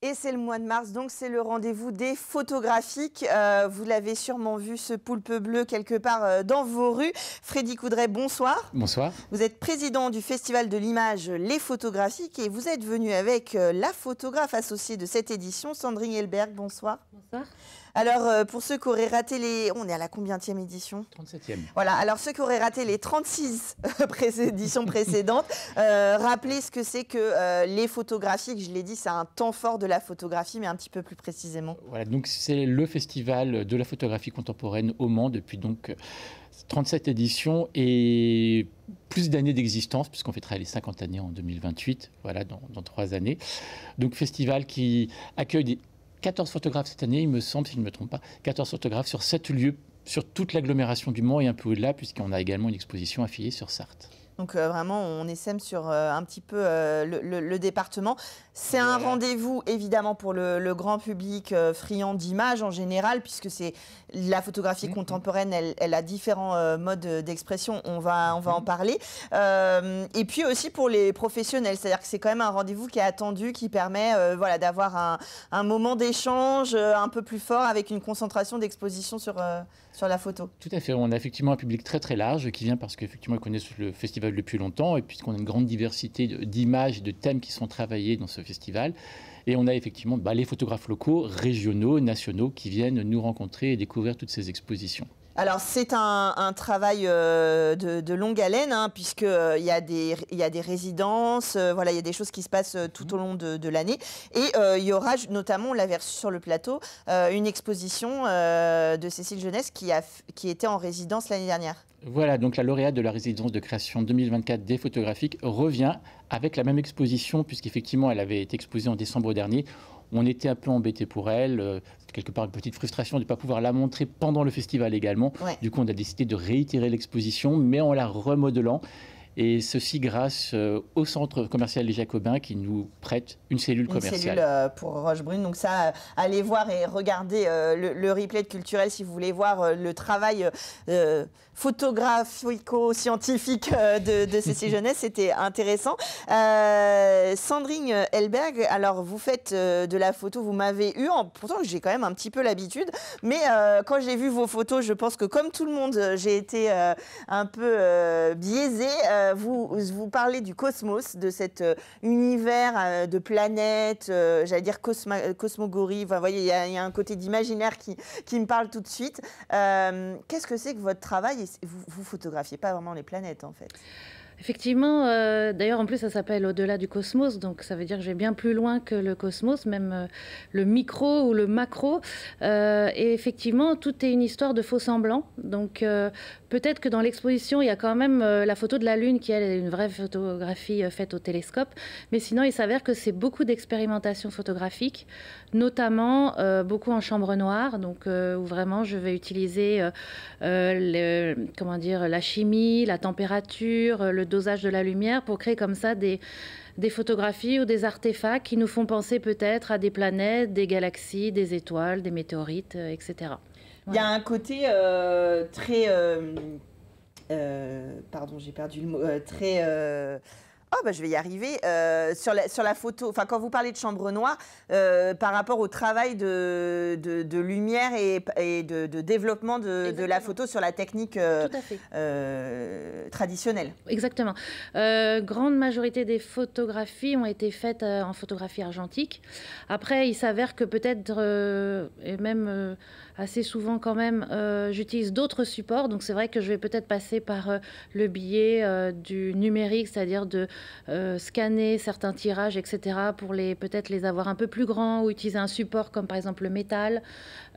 Et c'est le mois de mars, donc c'est le rendez-vous des photographiques. Vous l'avez sûrement vu, ce poulpe bleu, quelque part dans vos rues. Freddy Coudray, bonsoir. Bonsoir. Vous êtes président du Festival de l'image Les Photographiques et vous êtes venu avec la photographe associée de cette édition, Sandrine Helberg. Bonsoir. Bonsoir. Alors, pour ceux qui auraient raté les... On est à la combienième édition? 37e. Voilà, alors ceux qui auraient raté les 36 éditions précédentes, rappelez ce que c'est que les photographiques. Je l'ai dit, c'est un temps fort de la photographie, mais un petit peu plus précisément. Voilà, donc c'est le festival de la photographie contemporaine au Mans depuis donc 37 éditions et plus d'années d'existence, puisqu'on fêtera les 50 années en 2028, voilà, dans 3 années. Donc festival qui accueille des 14 photographes cette année, il me semble, si je ne me trompe pas, 14 photographes sur 7 lieux, sur toute l'agglomération du Mans et un peu au-delà, puisqu'on a également une exposition affiliée sur Sarthe. Donc vraiment, on essaime sur un petit peu le département. C'est un rendez-vous évidemment pour le grand public friand d'images en général, puisque c'est la photographie contemporaine, elle a différents modes d'expression. On va en parler. Et puis aussi pour les professionnels, c'est-à-dire que c'est quand même un rendez-vous qui est attendu, qui permet voilà, d'avoir un moment d'échange un peu plus fort avec une concentration d'exposition sur la photo. Tout à fait. On a effectivement un public très très large qui vient parce qu'effectivement ils connaissent le festival depuis longtemps et puisqu'on a une grande diversité d'images et de thèmes qui sont travaillés dans ce festival. Et on a effectivement les photographes locaux, régionaux, nationaux qui viennent nous rencontrer et découvrir toutes ces expositions. Alors c'est un travail de longue haleine, hein, puisqu'il y a des résidences, voilà, il y a des choses qui se passent tout au long de l'année. Et il y aura notamment, on l'a vu sur le plateau, une exposition de Cécile Jeunesse qui était en résidence l'année dernière. Voilà, donc la lauréate de la résidence de création 2024 des photographiques revient avec la même exposition, puisqu'effectivement elle avait été exposée en décembre dernier. On était un peu embêtés pour elle, quelque part une petite frustration de ne pas pouvoir la montrer pendant le festival également. Ouais. Du coup, on a décidé de réitérer l'exposition, mais en la remodelant. Et ceci grâce au centre commercial Les Jacobins qui nous prête une cellule commerciale. Une cellule pour Rochebrune. Donc ça, allez voir et regardez le replay de Culturel si vous voulez voir le travail photographico-scientifique de Cécile Jeunesse. C'était intéressant. Sandrine Helberg, alors vous faites de la photo, vous m'avez eu, pourtant j'ai quand même un petit peu l'habitude, mais quand j'ai vu vos photos, je pense que comme tout le monde, j'ai été un peu biaisée. Vous parlez du cosmos, de cet univers de planètes, j'allais dire cosmogorie. Enfin, vous voyez, il y a un côté d'imaginaire qui me parle tout de suite. Qu'est-ce que c'est que votre travail? Vous photographiez pas vraiment les planètes, en fait. Effectivement, d'ailleurs en plus ça s'appelle Au-delà du cosmos, donc ça veut dire que je vais bien plus loin que le cosmos, même le micro ou le macro. Et effectivement, tout est une histoire de faux semblants. Donc peut-être que dans l'exposition, il y a quand même la photo de la Lune qui elle, est une vraie photographie faite au télescope. Mais sinon, il s'avère que c'est beaucoup d'expérimentations photographiques, notamment beaucoup en chambre noire, donc où vraiment je vais utiliser comment dire, la chimie, la température, le dosage de la lumière pour créer comme ça des photographies ou des artefacts qui nous font penser peut-être à des planètes, des galaxies, des étoiles, des météorites, etc. Voilà. Il y a un côté très... pardon, j'ai perdu le mot. Très... Oh, bah, je vais y arriver. Sur la photo, enfin, quand vous parlez de chambre noire, par rapport au travail de lumière et de développement de la photo sur la technique traditionnelle. Exactement. Grande majorité des photographies ont été faites en photographie argentique. Après, il s'avère que peut-être, et même assez souvent quand même, j'utilise d'autres supports. Donc c'est vrai que je vais peut-être passer par le biais du numérique, c'est-à-dire de scanner certains tirages, etc., pour peut-être les avoir un peu plus grands ou utiliser un support comme par exemple le métal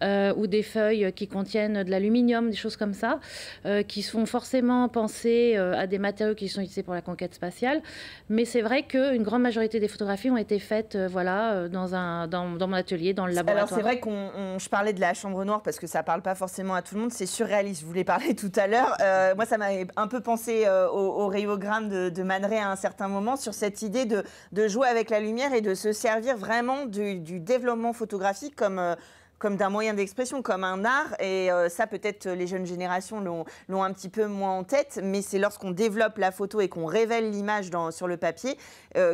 ou des feuilles qui contiennent de l'aluminium, des choses comme ça, qui sont forcément pensées à des matériaux qui sont utilisés pour la conquête spatiale. Mais c'est vrai qu'une grande majorité des photographies ont été faites voilà, dans mon atelier, dans le laboratoire. Alors c'est vrai je parlais de la chambre noire parce que ça ne parle pas forcément à tout le monde, c'est surréaliste, je voulais parler tout à l'heure. Moi ça m'avait un peu pensé au rayogramme de Man Ray à un certain moment, sur cette idée de jouer avec la lumière et de se servir vraiment du développement photographique comme comme d'un moyen d'expression, comme un art. Et ça, peut-être les jeunes générations l'ont un petit peu moins en tête, mais c'est lorsqu'on développe la photo et qu'on révèle l'image sur le papier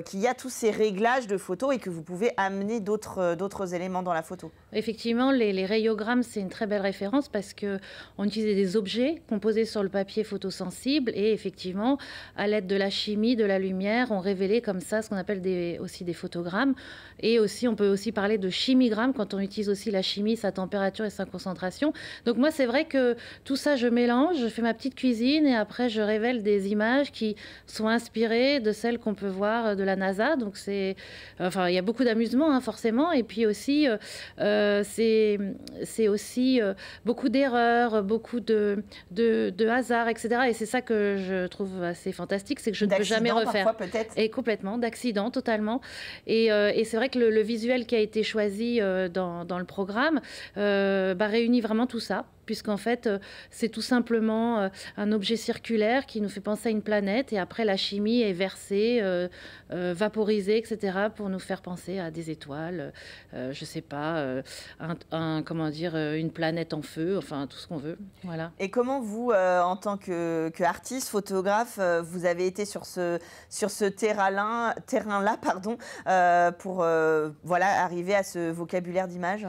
qu'il y a tous ces réglages de photos et que vous pouvez amener d'autres éléments dans la photo. Effectivement, les rayogrammes, c'est une très belle référence parce qu'on utilisait des objets composés sur le papier photosensible et effectivement, à l'aide de la chimie, de la lumière, on révélait comme ça ce qu'on appelle aussi des photogrammes. Et aussi, on peut aussi parler de chimigramme quand on utilise aussi la chimie, sa température et sa concentration. Donc moi, c'est vrai que tout ça, je mélange, je fais ma petite cuisine et après, je révèle des images qui sont inspirées de celles qu'on peut voir de la NASA. Donc il y a beaucoup d'amusement, hein, forcément. Et puis aussi, c'est aussi beaucoup d'erreurs, beaucoup de hasard, etc. Et c'est ça que je trouve assez fantastique, c'est que je ne peux jamais refaire. Parfois, peut-être. Et complètement, d'accident, totalement. Et c'est vrai que le visuel qui a été choisi dans le programme réunit vraiment tout ça, puisqu'en fait, c'est tout simplement un objet circulaire qui nous fait penser à une planète, et après, la chimie est versée, vaporisée, etc., pour nous faire penser à des étoiles, je sais pas, une planète en feu, enfin, tout ce qu'on veut. Voilà. Et comment vous, en tant qu'artiste, photographe, vous avez été sur ce terrain-là, pour arriver à ce vocabulaire d'images ?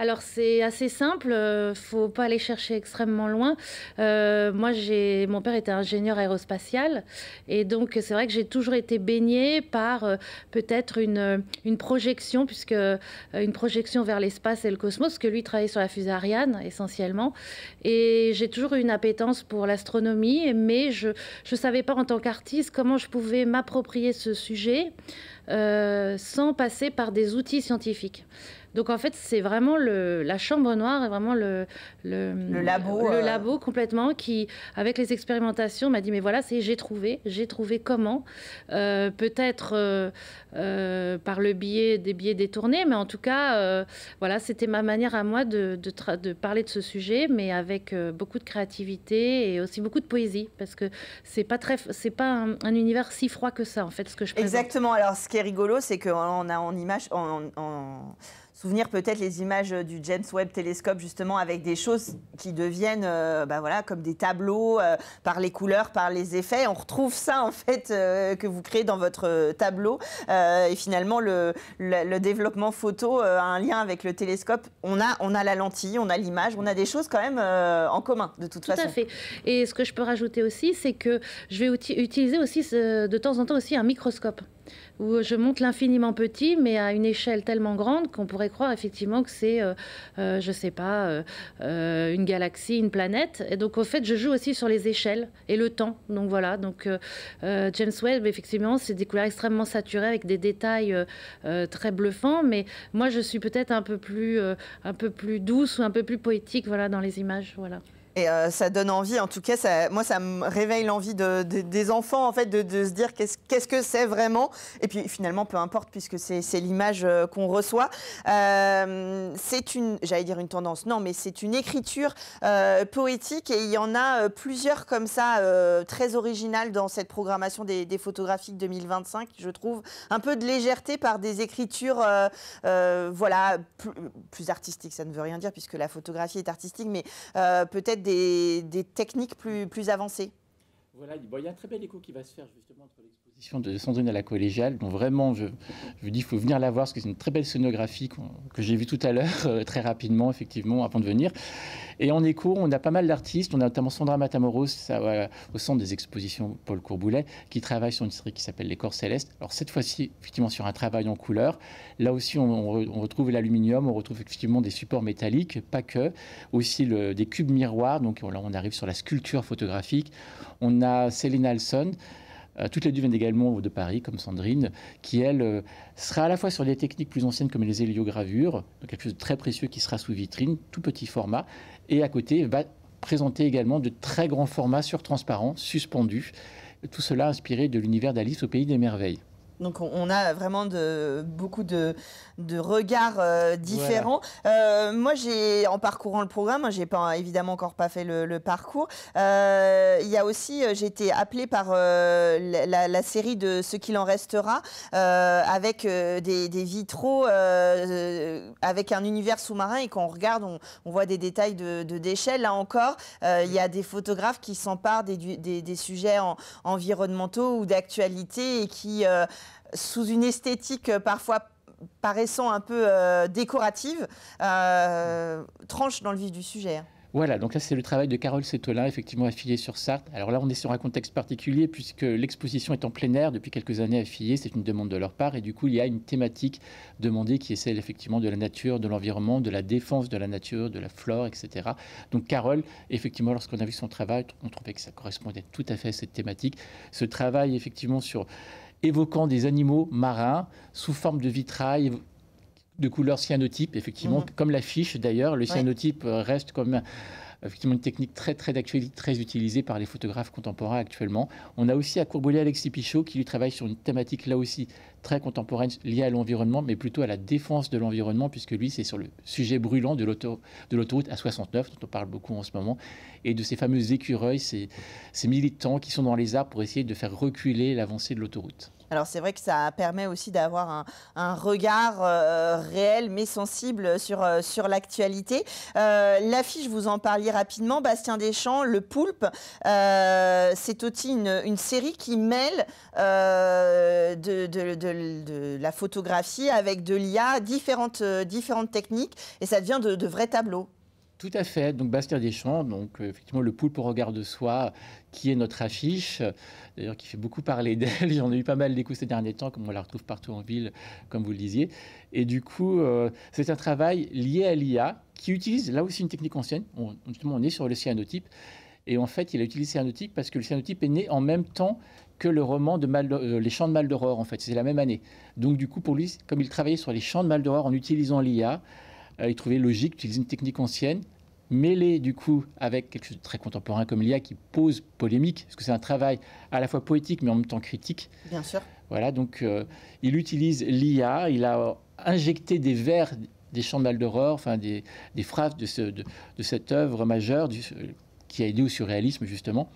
Alors, c'est assez simple, faut pas aller chercher extrêmement loin. Mon père était ingénieur aérospatial et donc c'est vrai que j'ai toujours été baignée par peut-être une projection, une projection vers l'espace et le cosmos, parce que lui travaillait sur la fusée Ariane essentiellement. Et j'ai toujours eu une appétence pour l'astronomie, mais je ne savais pas en tant qu'artiste comment je pouvais m'approprier ce sujet sans passer par des outils scientifiques. Donc en fait, c'est vraiment la chambre noire, et vraiment le labo complètement qui, avec les expérimentations, m'a dit mais voilà, j'ai trouvé comment, peut-être par des biais détournés, mais en tout cas, c'était ma manière à moi de parler de ce sujet, mais avec beaucoup de créativité et aussi beaucoup de poésie, parce que c'est pas un univers si froid que ça en fait, ce que je présente. Exactement. Alors ce qui est rigolo, c'est qu'on a en image souvenir peut-être les images du James Webb Télescope, justement, avec des choses qui deviennent comme des tableaux par les couleurs, par les effets. On retrouve ça, en fait, que vous créez dans votre tableau. Et finalement, le développement photo a un lien avec le télescope. On a la lentille, on a l'image, on a des choses quand même en commun, de toute façon. Tout à fait. Et ce que je peux rajouter aussi, c'est que je vais utiliser aussi de temps en temps aussi un microscope, où je monte l'infiniment petit, mais à une échelle tellement grande qu'on pourrait croire effectivement que c'est, je sais pas, une galaxie, une planète. Et donc, au fait, je joue aussi sur les échelles et le temps. Donc, voilà. Donc, James Webb, effectivement, c'est des couleurs extrêmement saturées avec des détails très bluffants. Mais moi, je suis peut-être un peu plus douce ou un peu plus poétique, voilà, dans les images. Voilà. Et ça donne envie, en tout cas, ça me réveille l'envie des enfants, en fait, de se dire qu'est-ce que c'est vraiment. Et puis finalement, peu importe, puisque c'est l'image qu'on reçoit. C'est une tendance, non, mais c'est une écriture poétique, et il y en a plusieurs comme ça, très originales dans cette programmation des photographiques 2025, je trouve. Un peu de légèreté par des écritures, plus artistiques, ça ne veut rien dire, puisque la photographie est artistique, mais peut-être des techniques plus avancées. Voilà, il y a un très bel écho qui va se faire justement entre l'exposition de Sandrine à la collégiale. Donc vraiment, je vous dis, il faut venir la voir parce que c'est une très belle scénographie que j'ai vue tout à l'heure, très rapidement, effectivement, avant de venir. Et en écho, on a pas mal d'artistes. On a notamment Sandra Matamoros au centre des expositions Paul Courboulet, qui travaille sur une série qui s'appelle Les Corps Célestes. Alors cette fois-ci, effectivement, sur un travail en couleur. Là aussi, on retrouve l'aluminium, on retrouve effectivement des supports métalliques, pas que. Aussi des cubes miroirs. Donc là, on arrive sur la sculpture photographique. On a Céline Alson. Toutes les deux viennent également de Paris, comme Sandrine, qui, elle, sera à la fois sur des techniques plus anciennes comme les héliogravures, donc quelque chose de très précieux qui sera sous vitrine, tout petit format, et à côté va présenter également de très grands formats surtransparents, suspendus, tout cela inspiré de l'univers d'Alice au Pays des Merveilles. Donc on a vraiment beaucoup de regards différents. Voilà. Moi, en parcourant le programme, j'ai évidemment encore pas fait le parcours. Il y a aussi, j'ai été appelée par la série de Ce qu'il en restera, avec des vitraux, avec un univers sous-marin, et quand on regarde, on voit des détails de déchets. Là encore, il y a des photographes qui s'emparent des sujets environnementaux ou d'actualité et qui sous une esthétique parfois paraissant un peu décorative, tranche dans le vif du sujet. Voilà, donc là c'est le travail de Carole Sétolin, effectivement affiliée sur Sarthe. Alors là on est sur un contexte particulier puisque l'exposition est en plein air depuis quelques années affiliée, c'est une demande de leur part, et du coup il y a une thématique demandée qui est celle effectivement de la nature, de l'environnement, de la défense de la nature, de la flore, etc. Donc Carole, effectivement, lorsqu'on a vu son travail, on trouvait que ça correspondait tout à fait à cette thématique. Ce travail effectivement évoquant des animaux marins sous forme de vitrail de couleur cyanotype, effectivement, comme l'affiche d'ailleurs. Le cyanotype reste comme effectivement une technique très d'actualité, très utilisée par les photographes contemporains actuellement. On a aussi à Courbeulé Alexis Pichot qui lui travaille sur une thématique là aussi très contemporaine liée à l'environnement, mais plutôt à la défense de l'environnement, puisque lui c'est sur le sujet brûlant de l'autoroute A69 dont on parle beaucoup en ce moment, et de ces fameux écureuils, ces militants qui sont dans les arbres pour essayer de faire reculer l'avancée de l'autoroute. Alors c'est vrai que ça permet aussi d'avoir un regard réel mais sensible sur l'actualité. L'affiche, vous en parliez rapidement, Bastien Deschamps, Le Poulpe, c'est aussi une série qui mêle de la photographie avec de l'IA, différentes techniques, et ça devient de vrais tableaux. Tout à fait. Donc Bastien Deschamps, donc effectivement Le Poulpe au regard de soi, qui est notre affiche, d'ailleurs qui fait beaucoup parler d'elle. J'en ai eu pas mal d'échos ces derniers temps, comme on la retrouve partout en ville, comme vous le disiez. Et du coup, c'est un travail lié à l'IA qui utilise là aussi une technique ancienne. Justement, on est sur le cyanotype. Et en fait, il a utilisé le cyanotype parce que le cyanotype est né en même temps que le roman de Les Chants de Maldoror, en fait. C'est la même année. Donc du coup, pour lui, comme il travaillait sur les Chants de Maldoror en utilisant l'IA, il trouvait logique d'utiliser une technique ancienne, mêlée du coup avec quelque chose de très contemporain comme l'IA qui pose polémique, parce que c'est un travail à la fois poétique mais en même temps critique. Bien sûr. Voilà, donc il utilise l'IA, il a injecté des vers des Chants de Maldoror, enfin des phrases de cette œuvre majeure qui a aidé au surréalisme justement.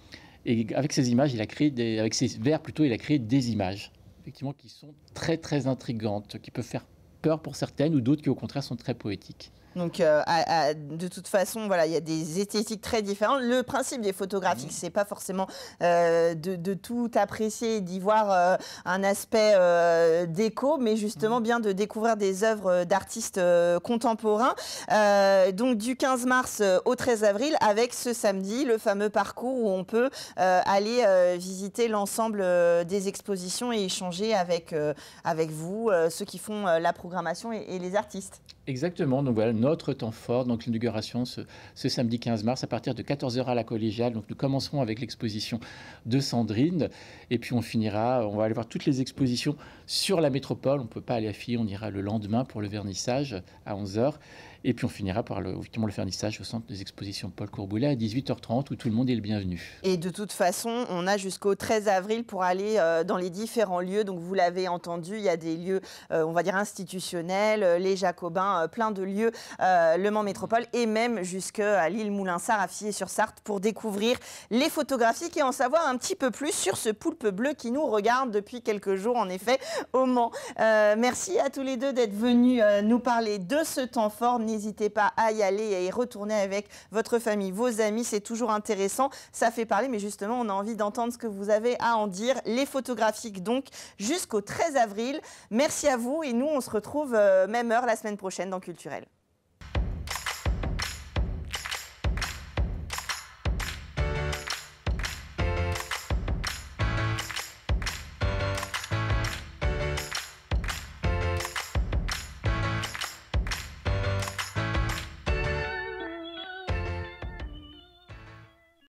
Et avec ces images, avec ces vers plutôt, il a créé des images effectivement qui sont très intrigantes, qui peuvent faire peur pour certaines ou d'autres qui au contraire sont très poétiques. Donc, de toute façon, voilà, il y a des esthétiques très différentes. Le principe des photographies, c'est pas forcément de tout apprécier et d'y voir un aspect déco, mais justement bien de découvrir des œuvres d'artistes contemporains. Donc, du 15 mars au 13 avril, avec ce samedi, le fameux parcours où on peut aller visiter l'ensemble des expositions et échanger avec vous, ceux qui font la programmation et les artistes. Exactement, donc voilà notre temps fort, donc l'inauguration ce samedi 15 mars à partir de 14h à la Collégiale. Donc nous commencerons avec l'exposition de Sandrine et puis on va aller voir toutes les expositions sur la métropole. On ne peut pas aller à Filly, on ira le lendemain pour le vernissage à 11h. Et puis on finira par le vernissage au centre des expositions Paul Courboulet à 18h30 où tout le monde est le bienvenu. Et de toute façon, on a jusqu'au 13 avril pour aller dans les différents lieux. Donc vous l'avez entendu, il y a des lieux, on va dire institutionnels, les Jacobins, plein de lieux, Le Mans Métropole et même jusqu'à l'île Moulinsart à Filly-sur-Sarthe pour découvrir les photographies et en savoir un petit peu plus sur ce poulpe bleu qui nous regarde depuis quelques jours en effet au Mans. Merci à tous les deux d'être venus nous parler de ce temps fort. N'hésitez pas à y aller et à y retourner avec votre famille, vos amis. C'est toujours intéressant. Ça fait parler, mais justement, on a envie d'entendre ce que vous avez à en dire. Les photographiques, donc, jusqu'au 13 avril. Merci à vous et nous, on se retrouve même heure la semaine prochaine dans Culturel.